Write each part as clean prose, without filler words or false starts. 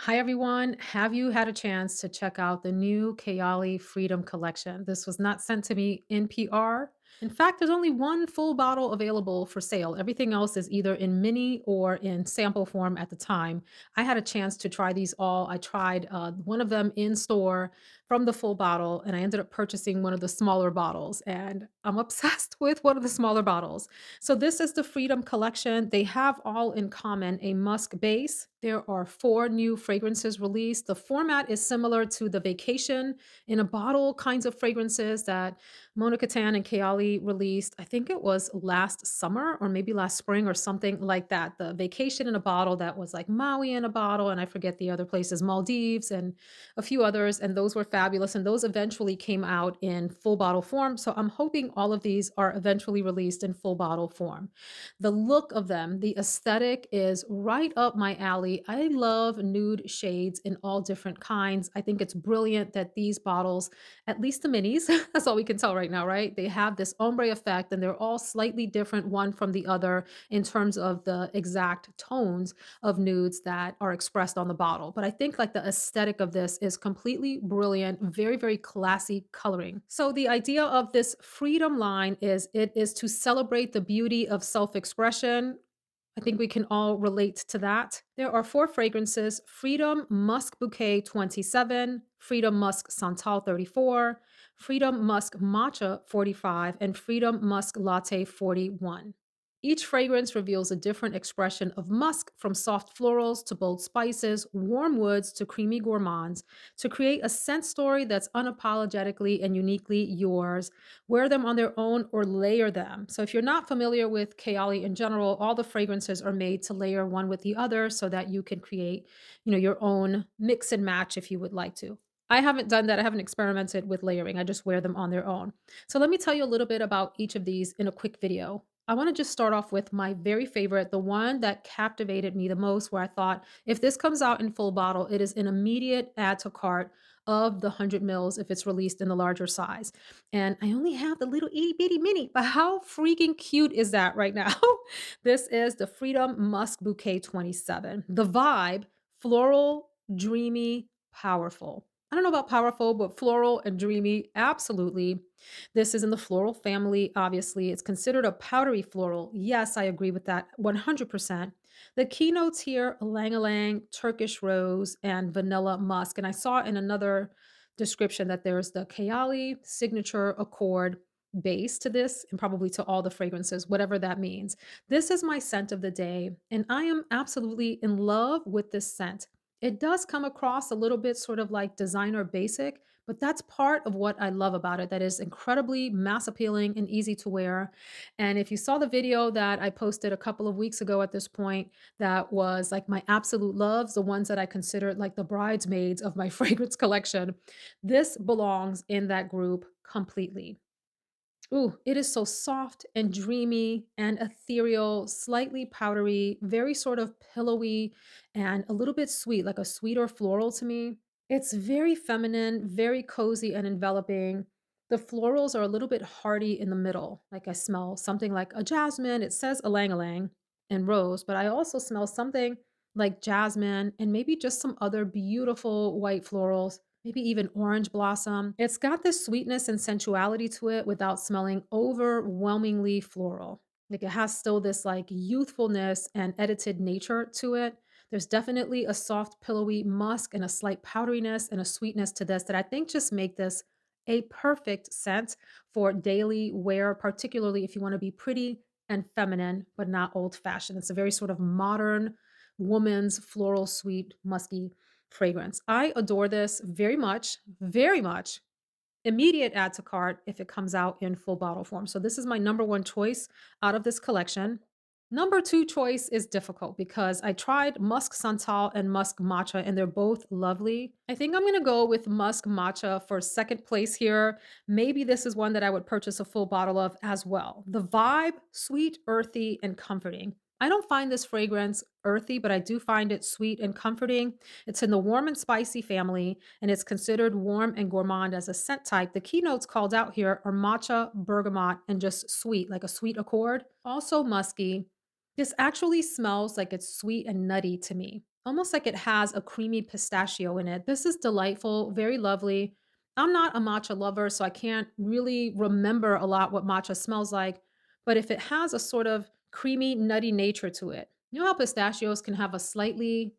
Hi, everyone. Have you had a chance to check out the new Kayali Freedom Collection? This was not sent to me in PR. In fact, there's only one full bottle available for sale. Everything else is either in mini or in sample form at the time. I had a chance to try these all. I tried one of them in store from the full bottle, and I ended up purchasing one of the smaller bottles. And I'm obsessed with one of the smaller bottles. So this is the Freedom Collection. They have all in common a musk base. There are four new fragrances released. The format is similar to the Vacation in a Bottle kinds of fragrances that Monica Tan and Kayali released. I think it was last summer or maybe last spring or something like that. The Vacation in a Bottle that was like Maui in a bottle, and I forget the other places, Maldives and a few others, and those were fabulous. And those eventually came out in full bottle form. So I'm hoping all of these are eventually released in full bottle form. The look of them, the aesthetic is right up my alley. I love nude shades in all different kinds. I think it's brilliant that these bottles, at least the minis, that's all we can tell right now, right? They have this ombre effect and they're all slightly different one from the other in terms of the exact tones of nudes that are expressed on the bottle. But I think like the aesthetic of this is completely brilliant, very, very classy coloring. So the idea of this freedom line is it is to celebrate the beauty of self-expression. I think we can all relate to that. There are four fragrances: Freedom Musk Bouquet 27, Freedom Musk Santal 34, Freedom Musk Matcha 45, and Freedom Musk Latte 41. Each fragrance reveals a different expression of musk, from soft florals to bold spices, warm woods to creamy gourmands, to create a scent story that's unapologetically and uniquely yours. Wear them on their own or layer them. So if you're not familiar with Kayali in general, all the fragrances are made to layer one with the other so that you can create, your own mix and match if you would like to. I haven't done that. I haven't experimented with layering. I just wear them on their own. So let me tell you a little bit about each of these in a quick video. I want to just start off with my very favorite, the one that captivated me the most, where I thought, if this comes out in full bottle, it is an immediate add to cart of the 100 mils if it's released in the larger size. And I only have the little itty bitty mini, but how freaking cute is that right now? This is the Freedom Musk Bouquet 27. The vibe, floral, dreamy, powerful. I don't know about powerful, but floral and dreamy, absolutely. This is in the floral family, obviously. It's considered a powdery floral. Yes, I agree with that 100%. The keynotes here, ylang ylang, Turkish rose, and vanilla musk. And I saw in another description that there's the Kayali signature accord base to this and probably to all the fragrances, whatever that means. This is my scent of the day, and I am absolutely in love with this scent. It does come across a little bit sort of like designer basic, but that's part of what I love about it. That is incredibly mass appealing and easy to wear. And if you saw the video that I posted a couple of weeks ago at this point, that was like my absolute loves, the ones that I considered like the bridesmaids of my fragrance collection, this belongs in that group completely. Ooh, it is so soft and dreamy and ethereal, slightly powdery, very sort of pillowy, and a little bit sweet, like a sweeter floral to me. It's very feminine, very cozy and enveloping. The florals are a little bit hearty in the middle. Like I smell something like a jasmine. It says ylang ylang and rose, but I also smell something like jasmine and maybe just some other beautiful white florals, maybe even orange blossom. It's got this sweetness and sensuality to it without smelling overwhelmingly floral. Like it has still this like youthfulness and edited nature to it. There's definitely a soft, pillowy musk and a slight powderiness and a sweetness to this that I think just make this a perfect scent for daily wear, particularly if you want to be pretty and feminine, but not old fashioned. It's a very sort of modern woman's floral, sweet, musky fragrance. I adore this very much, very much. Immediate add to cart if it comes out in full bottle form. So this is my number one choice out of this collection. Number two choice is difficult because I tried Musk Santal and Musk Matcha and they're both lovely. I think I'm going to go with Musk Matcha for second place here. Maybe this is one that I would purchase a full bottle of as well. The vibe, sweet, earthy, and comforting. I don't find this fragrance earthy, but I do find it sweet and comforting. It's in the warm and spicy family, and it's considered warm and gourmand as a scent type. The keynotes called out here are matcha, bergamot, and just sweet, like a sweet accord. Also musky. This actually smells like it's sweet and nutty to me. almost like it has a creamy pistachio in it. This is delightful, very lovely. I'm not a matcha lover, so I can't really remember a lot what matcha smells like, but if it has a sort of creamy, nutty nature to it. You know how pistachios can have a slightly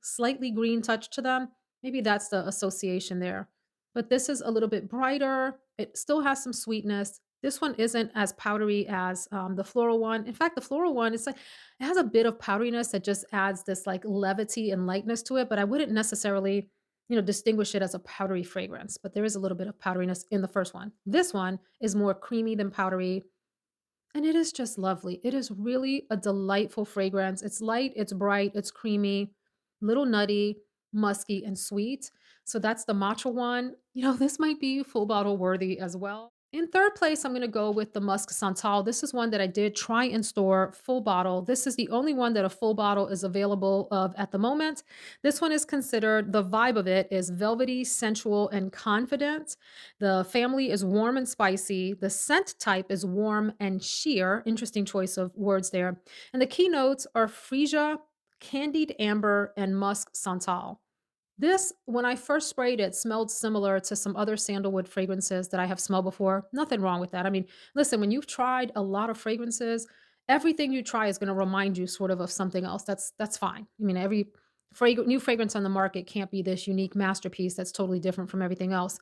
green touch to them? Maybe that's the association there. But this is a little bit brighter. It still has some sweetness. This one isn't as powdery as the floral one. In fact, the floral one is like it has a bit of powderiness that just adds this like levity and lightness to it, but I wouldn't necessarily, distinguish it as a powdery fragrance. But there is a little bit of powderiness in the first one. This one is more creamy than powdery. And it is just lovely. It is really a delightful fragrance. It's light, it's bright, it's creamy, little nutty, musky, and sweet. So that's the matcha one. This might be full bottle worthy as well. In third place, I'm going to go with the Musk Santal. This is one that I did try in store full bottle. This is the only one that a full bottle is available of at the moment. This one is considered, the vibe of it is velvety, sensual, and confident. The family is warm and spicy. The scent type is warm and sheer. Interesting choice of words there. And the keynotes are freesia, candied amber, and musk santal. This, when I first sprayed it, smelled similar to some other sandalwood fragrances that I have smelled before. Nothing wrong with that. I mean, listen, when you've tried a lot of fragrances, everything you try is going to remind you sort of something else. That's fine. I mean, every new fragrance on the market can't be this unique masterpiece that's totally different from everything else.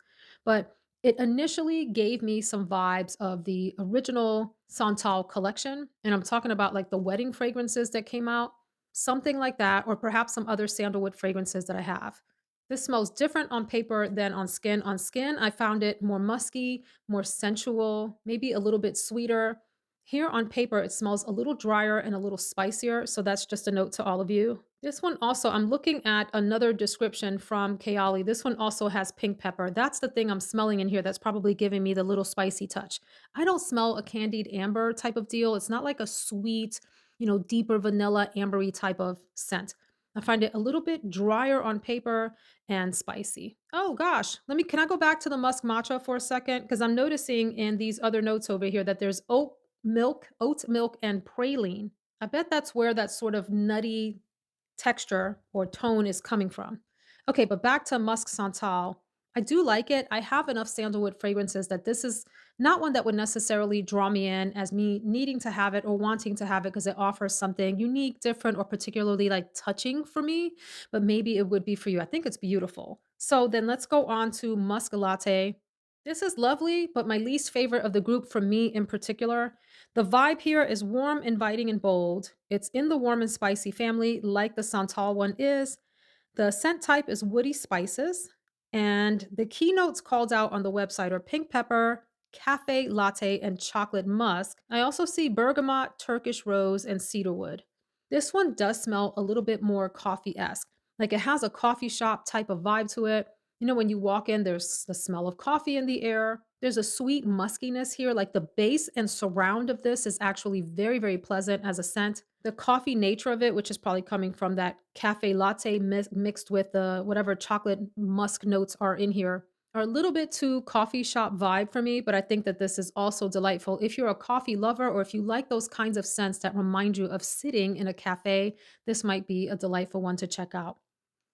But it initially gave me some vibes of the original Santal collection, and I'm talking about like the wedding fragrances that came out, something like that, or perhaps some other sandalwood fragrances that I have. This smells different on paper than on skin. On skin, I found it more musky, more sensual, maybe a little bit sweeter. Here on paper, it smells a little drier and a little spicier. So that's just a note to all of you. This one also, I'm looking at another description from Kayali. This one also has pink pepper. That's the thing I'm smelling in here that's probably giving me the little spicy touch. I don't smell a candied amber type of deal. It's not like a sweet, deeper vanilla ambery type of scent. I find it a little bit drier on paper and spicy. Oh gosh, can I go back to the musk matcha for a second? Because I'm noticing in these other notes over here that there's oat milk, and praline. I bet that's where that sort of nutty texture or tone is coming from. Okay, but back to Musk Santal. I do like it. I have enough sandalwood fragrances that this is not one that would necessarily draw me in as me needing to have it or wanting to have it because it offers something unique, different, or particularly like touching for me, but maybe it would be for you. I think it's beautiful. So then let's go on to Musk Latte. This is lovely, but my least favorite of the group for me in particular. The vibe here is warm, inviting, and bold. It's in the warm and spicy family, like the Santal one is. The scent type is woody spices, and the keynotes called out on the website are pink pepper, cafe latte, and chocolate musk. I also see bergamot, Turkish rose, and cedarwood. This one does smell a little bit more coffee esque. Like it has a coffee shop type of vibe to it. When you walk in, there's the smell of coffee in the air. There's a sweet muskiness here. Like the base and surround of this is actually very, very pleasant as a scent. The coffee nature of it, which is probably coming from that cafe latte mixed with the whatever chocolate musk notes are in here, are a little bit too coffee shop vibe for me, but I think that this is also delightful. If you're a coffee lover or if you like those kinds of scents that remind you of sitting in a cafe, this might be a delightful one to check out.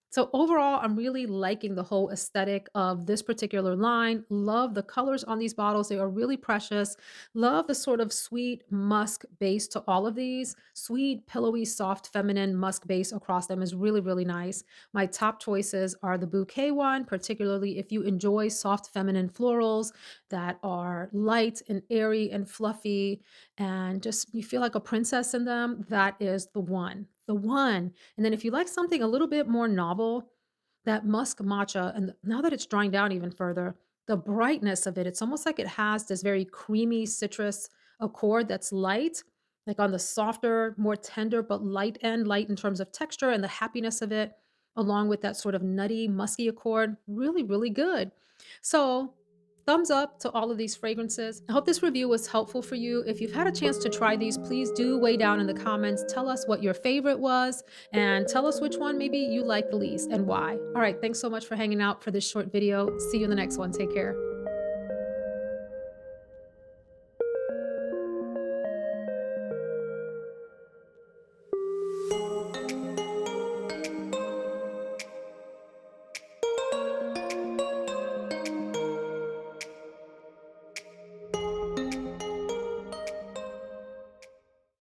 So overall, I'm really liking the whole aesthetic of this particular line. Love the colors on these bottles. They are really precious. Love the sort of sweet musk base to all of these. Sweet, pillowy, soft, feminine musk base across them is really, really nice. My top choices are the Bouquet one, particularly if you enjoy soft, feminine florals that are light and airy and fluffy and just you feel like a princess in them. That is the one. The one. And then if you like something a little bit more novel, that musk matcha, and now that it's drying down even further, the brightness of it, it's almost like it has this very creamy citrus accord that's light, like on the softer, more tender, but light end, light in terms of texture and the happiness of it, along with that sort of nutty, musky accord. Really, really good. So, thumbs up to all of these fragrances. I hope this review was helpful for you. If you've had a chance to try these, please do weigh down in the comments. Tell us what your favorite was and tell us which one maybe you like the least and why. All right, thanks so much for hanging out for this short video. See you in the next one. Take care.